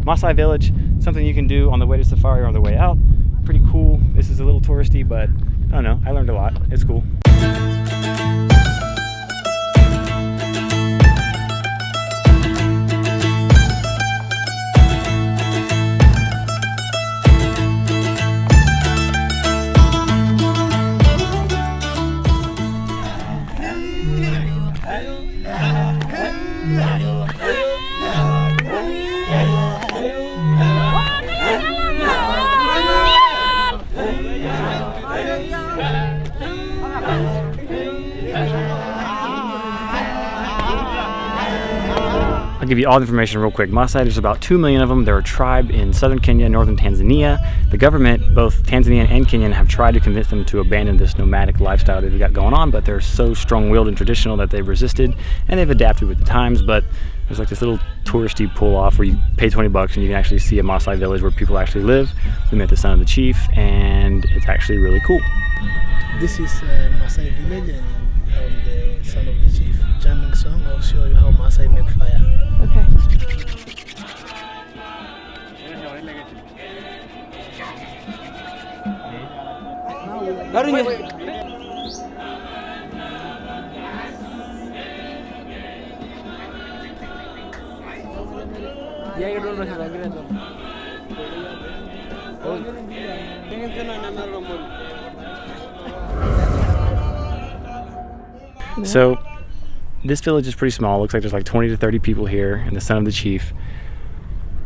Maasai village, something you can do on the way to safari or on the way out. Pretty cool. This is a little touristy, but I don't know, I learned a lot. It's cool. I'll give you all the information real quick. Maasai, there's about 2 million of them. They're a tribe in southern Kenya, northern Tanzania. The government, both Tanzanian and Kenyan, have tried to convince them to abandon this nomadic lifestyle they've got going on, but they're so strong-willed and traditional that they've resisted, and they've adapted with the times. But there's like this little touristy pull-off where you pay 20 bucks and you can actually see a Maasai village where people actually live. We met the son of the chief, and it's actually really cool. This is Maasai village, and I'm the son of the chief. Jamming song, I'll show you how Maasai make fire. Okay. So this village is pretty small. Looks like there's like 20 to 30 people here, and the son of the chief.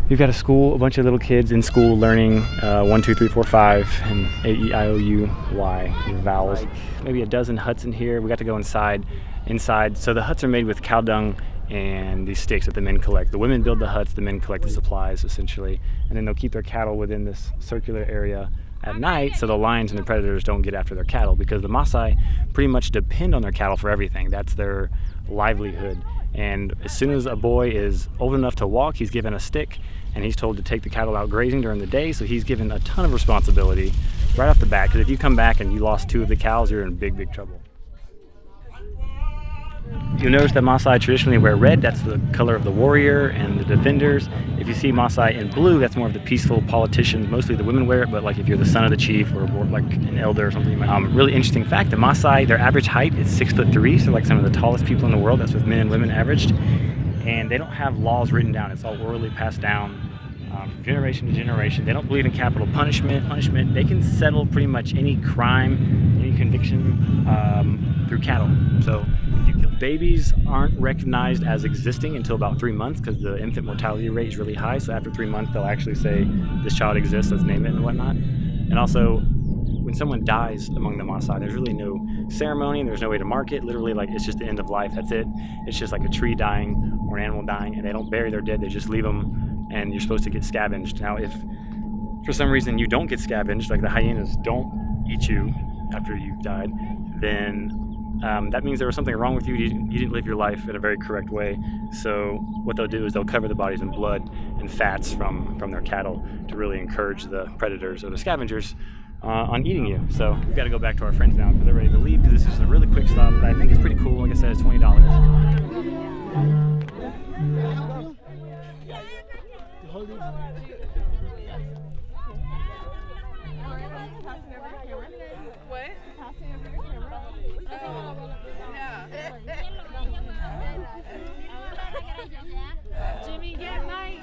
You've got a school, a bunch of little kids in school learning 1, 2, 3, 4, 5, and A, E, I, O, U, Y, and vowels. Maybe a dozen huts in here. We got to go inside. So the huts are made with cow dung and these sticks that the men collect. The women build the huts, the men collect the supplies, essentially. And then they'll keep their cattle within this circular area at night so the lions and the predators don't get after their cattle, because the Maasai pretty much depend on their cattle for everything. That's their livelihood. And as soon as a boy is old enough to walk, he's given a stick and he's told to take the cattle out grazing during the day. So he's given a ton of responsibility right off the bat, because if you come back and you lost 2 of the cows, you're in big trouble. You'll notice that Maasai traditionally wear red. That's the color of the warrior and the defenders. If you see Maasai in blue, that's more of the peaceful politicians. Mostly the women wear it, but like if you're the son of the chief or like an elder or something, you might. Really interesting fact, the Maasai, their average height is 6'3", so like some of the tallest people in the world. That's with men and women averaged. And they don't have laws written down. It's all orally passed down from generation to generation. They don't believe in capital punishment. They can settle pretty much any crime, any conviction through cattle. So babies aren't recognized as existing until about 3 months, because the infant mortality rate is really high. So after 3 months, they'll actually say, this child exists, let's name it and whatnot. And also, when someone dies among the Maasai, there's really no ceremony, there's no way to mark it. Literally, like, it's just the end of life, that's it. It's just like a tree dying or an animal dying, and they don't bury their dead, they just leave them, and you're supposed to get scavenged. Now, if for some reason you don't get scavenged, like the hyenas don't eat you after you've died, then that means there was something wrong with you. You didn't live your life in a very correct way. So what they'll do is they'll cover the bodies in blood and fats from their cattle to really encourage the predators or the scavengers on eating you. So we've got to go back to our friends now because they're ready to leave, because this is a really quick stop. But I think it's pretty cool. Like I said, it's $20. What? Passing over your camera? Jimmy, get my.